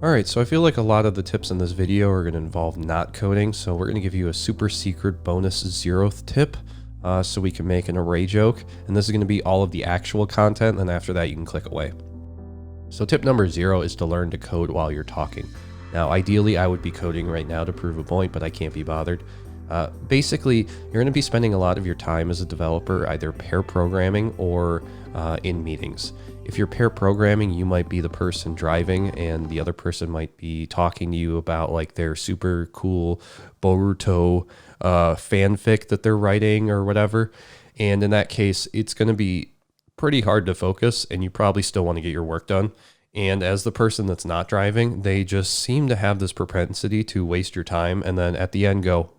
All right, so I feel like a lot of the tips in this video are going to involve not coding, so we're going to give you a super secret bonus 0th tip so we can make an array joke, and this is going to be all of the actual content, and after that you can click away. So tip number 0 is to learn to code while you're talking. Now, ideally, I would be coding right now to prove a point, but I can't be bothered. Basically, you're going to be spending a lot of your time as a developer either pair programming or in meetings. If you're pair programming, you might be the person driving and the other person might be talking to you about like their super cool Boruto fanfic that they're writing or whatever. And in that case, it's going to be pretty hard to focus and you probably still want to get your work done. And as the person that's not driving, they just seem to have this propensity to waste your time and then at the end go,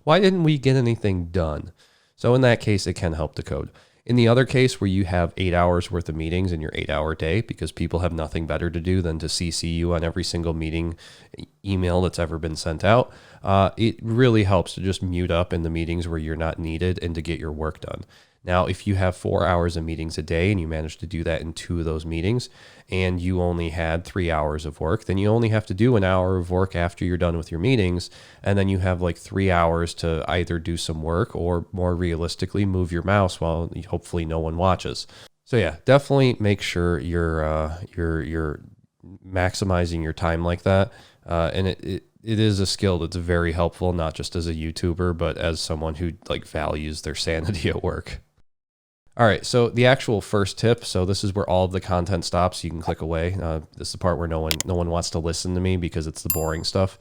why didn't we get anything done? So in that case, it can help to code. In the other case where you have 8 hours worth of meetings in your 8-hour day because people have nothing better to do than to CC you on every single meeting email that's ever been sent out, it really helps to just mute up in the meetings where you're not needed and to get your work done. Now, if you have 4 hours of meetings a day and you manage to do that in 2 of those meetings and you only had 3 hours of work, then you only have to do an hour of work after you're done with your meetings. And then you have like 3 hours to either do some work or more realistically move your mouse while hopefully no one watches. So yeah, definitely make sure you're maximizing your time like that. And it is a skill that's very helpful, not just as a YouTuber, but as someone who like values their sanity at work. All right, so the actual first tip, so this is where all of the content stops. You can click away. This is the part where no one wants to listen to me because it's the boring stuff.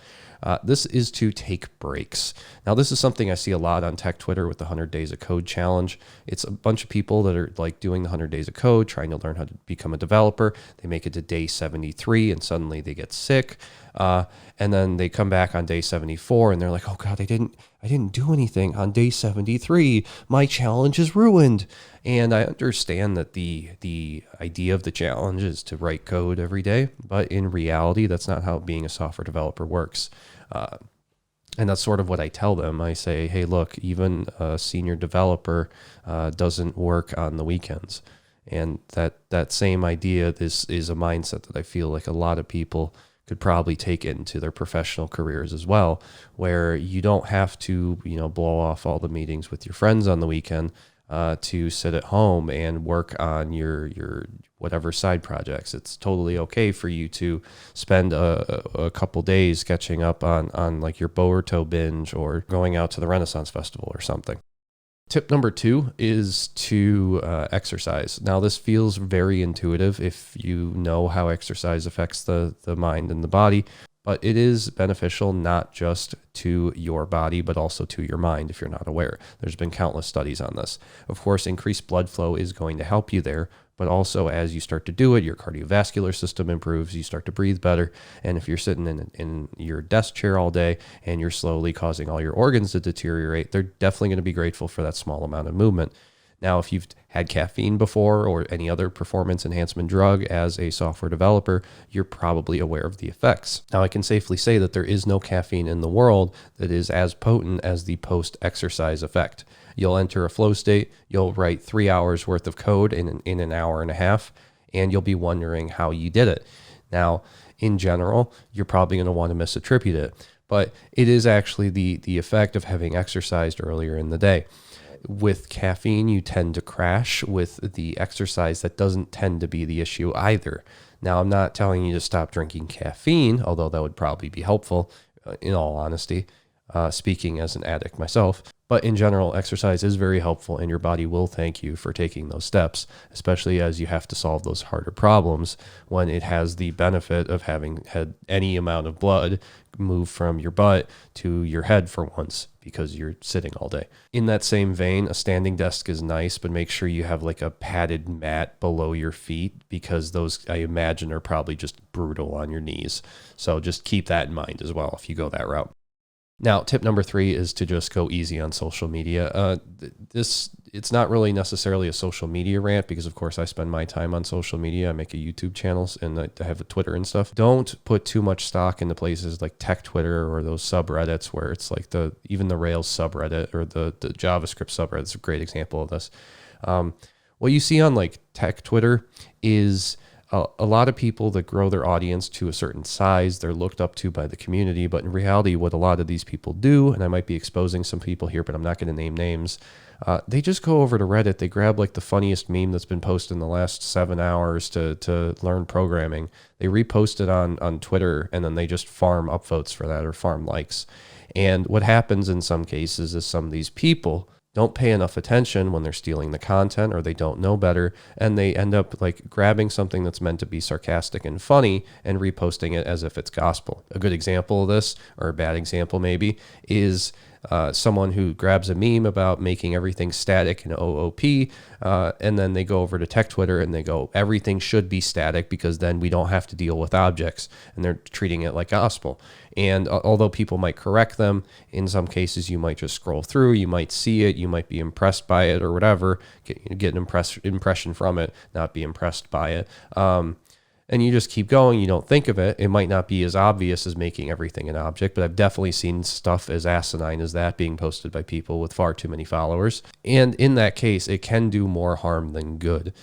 This is to take breaks. Now, this is something I see a lot on tech Twitter with the 100 Days of Code challenge. It's a bunch of people that are like doing the 100 Days of Code, trying to learn how to become a developer. They make it to day 73 and suddenly they get sick. And then they come back on day 74 and they're like, oh God, I didn't do anything on day 73. My challenge is ruined. And I understand that the idea of the challenge is to write code every day, but in reality, that's not how being a software developer works. And that's sort of what I tell them. I say, hey, look, even a senior developer doesn't work on the weekends. And that same idea is a mindset that I feel like a lot of people could probably take it into their professional careers as well, where you don't have to, blow off all the meetings with your friends on the weekend to sit at home and work on your whatever side projects. It's totally okay for you to spend a couple days catching up on like your Boruto binge or going out to the Renaissance Festival or something. Tip number 2 is to exercise. Now, this feels very intuitive if you know how exercise affects the mind and the body, but it is beneficial not just to your body, but also to your mind if you're not aware. There's been countless studies on this. Of course, increased blood flow is going to help you there, but also as you start to do it, your cardiovascular system improves, you start to breathe better, and if you're sitting in your desk chair all day and you're slowly causing all your organs to deteriorate, they're definitely going to be grateful for that small amount of movement. Now, if you've had caffeine before or any other performance enhancement drug as a software developer, you're probably aware of the effects. Now, I can safely say that there is no caffeine in the world that is as potent as the post-exercise effect. You'll enter a flow state, you'll write 3 hours worth of code in an hour and a half, and you'll be wondering how you did it. Now, in general, you're probably going to want to misattribute it, but it is actually the effect of having exercised earlier in the day. With caffeine, you tend to crash. With the exercise, that doesn't tend to be the issue either. Now, I'm not telling you to stop drinking caffeine, although that would probably be helpful, in all honesty, speaking as an addict myself. But in general, exercise is very helpful, and your body will thank you for taking those steps, especially as you have to solve those harder problems when it has the benefit of having had any amount of blood move from your butt to your head for once because you're sitting all day. In that same vein, a standing desk is nice, but make sure you have like a padded mat below your feet because those, I imagine, are probably just brutal on your knees. So just keep that in mind as well if you go that route. Now, tip number 3 is to just go easy on social media. It's not really necessarily a social media rant because, of course, I spend my time on social media. I make a YouTube channel and I have a Twitter and stuff. Don't put too much stock into places like tech Twitter or those subreddits where it's like even the Rails subreddit or the JavaScript subreddit is a great example of this. What you see on like tech Twitter is a lot of people that grow their audience to a certain size, they're looked up to by the community. But in reality, what a lot of these people do, and I might be exposing some people here, but I'm not going to name names, they just go over to Reddit. They grab like the funniest meme that's been posted in the last 7 hours to learn programming. They repost it on Twitter, and then they just farm upvotes for that or farm likes. And what happens in some cases is some of these people don't pay enough attention when they're stealing the content, or they don't know better, and they end up like grabbing something that's meant to be sarcastic and funny and reposting it as if it's gospel. A good example of this, or a bad example maybe, is someone who grabs a meme about making everything static in OOP, and then they go over to tech Twitter and they go, everything should be static because then we don't have to deal with objects, and they're treating it like gospel. And although people might correct them, in some cases you might just scroll through, you might see it, you might be impressed by it or whatever, get an impression from it, not be impressed by it. And you just keep going, you don't think of it. It might not be as obvious as making everything an object, but I've definitely seen stuff as asinine as that being posted by people with far too many followers. And in that case, it can do more harm than good.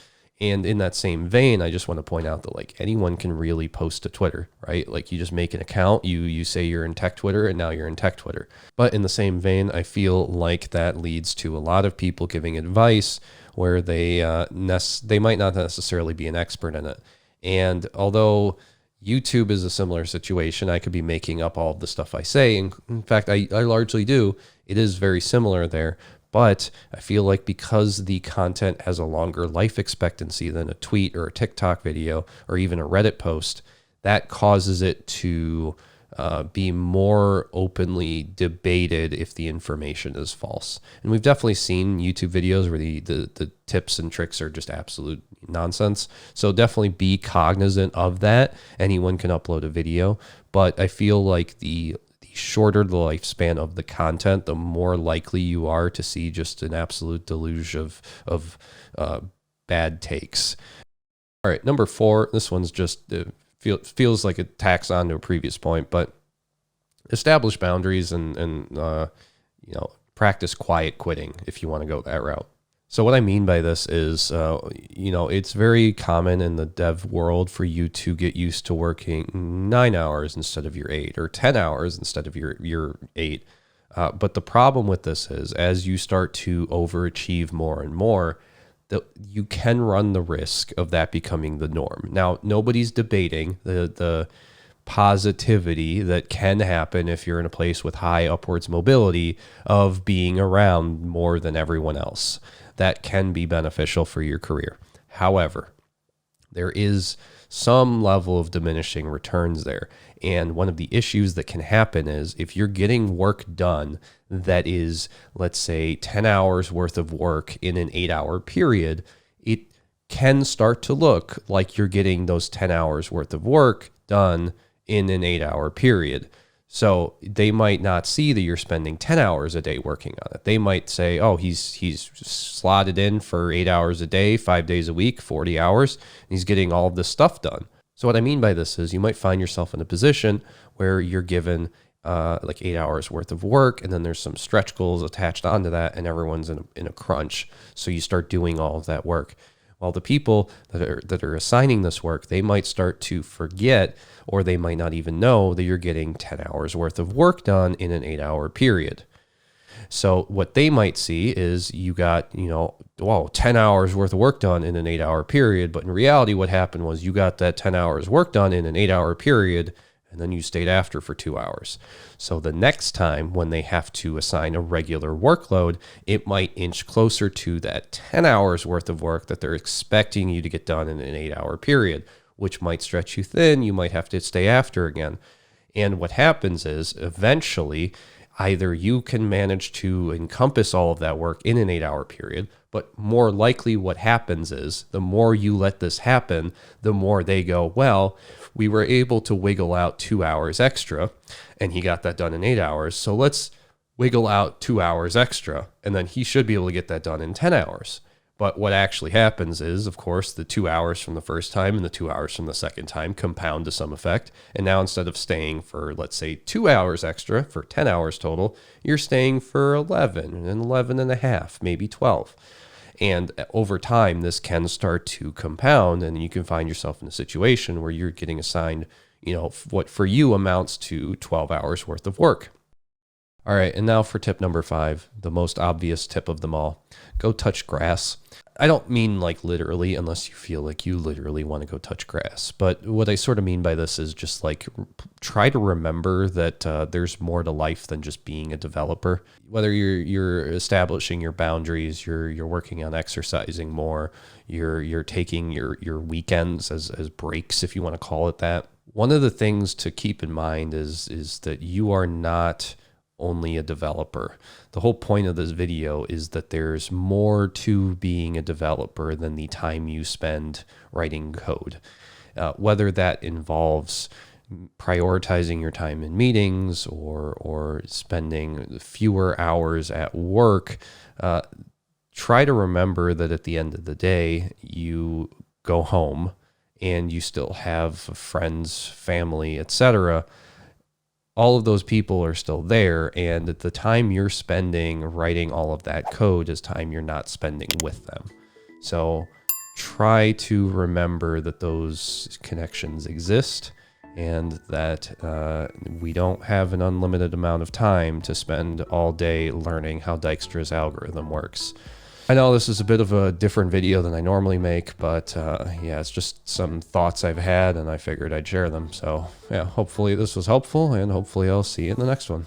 And in that same vein, I just want to point out that like anyone can really post to Twitter, right? Like you just make an account, you say you're in tech Twitter, and now you're in tech Twitter. But in the same vein, I feel like that leads to a lot of people giving advice where they might not necessarily be an expert in it. And although YouTube is a similar situation, I could be making up all of the stuff I say. And in fact, I largely do. It is very similar there. But I feel like because the content has a longer life expectancy than a tweet or a TikTok video or even a Reddit post, that causes it to be more openly debated if the information is false. And we've definitely seen YouTube videos where the tips and tricks are just absolute nonsense. So definitely be cognizant of that. Anyone can upload a video, but I feel like the shorter the lifespan of the content, the more likely you are to see just an absolute deluge of bad takes. All right, number 4, this one's just feels like it tacks on to a previous point, but establish boundaries and practice quiet quitting if you want to go that route. So what I mean by this is, it's very common in the dev world for you to get used to working 9 hours instead of your 8, or 10 hours instead of your 8. But the problem with this is, as you start to overachieve more and more, that you can run the risk of that becoming the norm. Now, nobody's debating the positivity that can happen if you're in a place with high upwards mobility of being around more than everyone else. That can be beneficial for your career. However, there is some level of diminishing returns there. And one of the issues that can happen is if you're getting work done that is, let's say, 10 hours worth of work in an 8-hour period, it can start to look like you're getting those 10 hours worth of work done in an 8-hour period. So they might not see that you're spending 10 hours a day working on it. They might say, oh, he's slotted in for 8 hours a day, 5 days a week, 40 hours, and he's getting all of this stuff done. So what I mean by this is you might find yourself in a position where you're given like 8 hours worth of work, and then there's some stretch goals attached onto that, and everyone's in a crunch. So you start doing all of that work. While the people that are assigning this work, they might start to forget, or they might not even know that you're getting 10 hours worth of work done in an 8-hour period. So what they might see is you got, 10 hours worth of work done in an 8-hour period. But in reality, what happened was you got that 10 hours work done in an 8-hour period, and then you stayed after for 2 hours. So the next time when they have to assign a regular workload, it might inch closer to that 10 hours worth of work that they're expecting you to get done in an 8-hour period, which might stretch you thin. You might have to stay after again. And what happens is eventually either you can manage to encompass all of that work in an 8-hour period, but more likely what happens is the more you let this happen, the more they go, well, we were able to wiggle out 2 hours extra, and he got that done in 8 hours. So let's wiggle out 2 hours extra, and then he should be able to get that done in 10 hours. But what actually happens is, of course, the 2 hours from the first time and the 2 hours from the second time compound to some effect. And now instead of staying for, let's say, 2 hours extra for 10 hours total, you're staying for 11 and 11 and a half, maybe 12. And over time, this can start to compound, and you can find yourself in a situation where you're getting assigned, what for you amounts to 12 hours worth of work. All right, and now for tip number 5, the most obvious tip of them all. Go touch grass. I don't mean like literally, unless you feel like you literally want to go touch grass. But what I sort of mean by this is just like try to remember that there's more to life than just being a developer. Whether you're establishing your boundaries, you're working on exercising more, you're taking your weekends as breaks, if you want to call it that. One of the things to keep in mind is that you are not only a developer. The whole point of this video is that there's more to being a developer than the time you spend writing code. Whether that involves prioritizing your time in meetings or spending fewer hours at work, try to remember that at the end of the day, you go home and you still have friends, family, etc. All of those people are still there, and at the time you're spending writing all of that code is time you're not spending with them. So try to remember that those connections exist and that we don't have an unlimited amount of time to spend all day learning how Dijkstra's algorithm works. I know this is a bit of a different video than I normally make, but yeah, it's just some thoughts I've had and I figured I'd share them. So yeah, hopefully this was helpful, and hopefully I'll see you in the next one.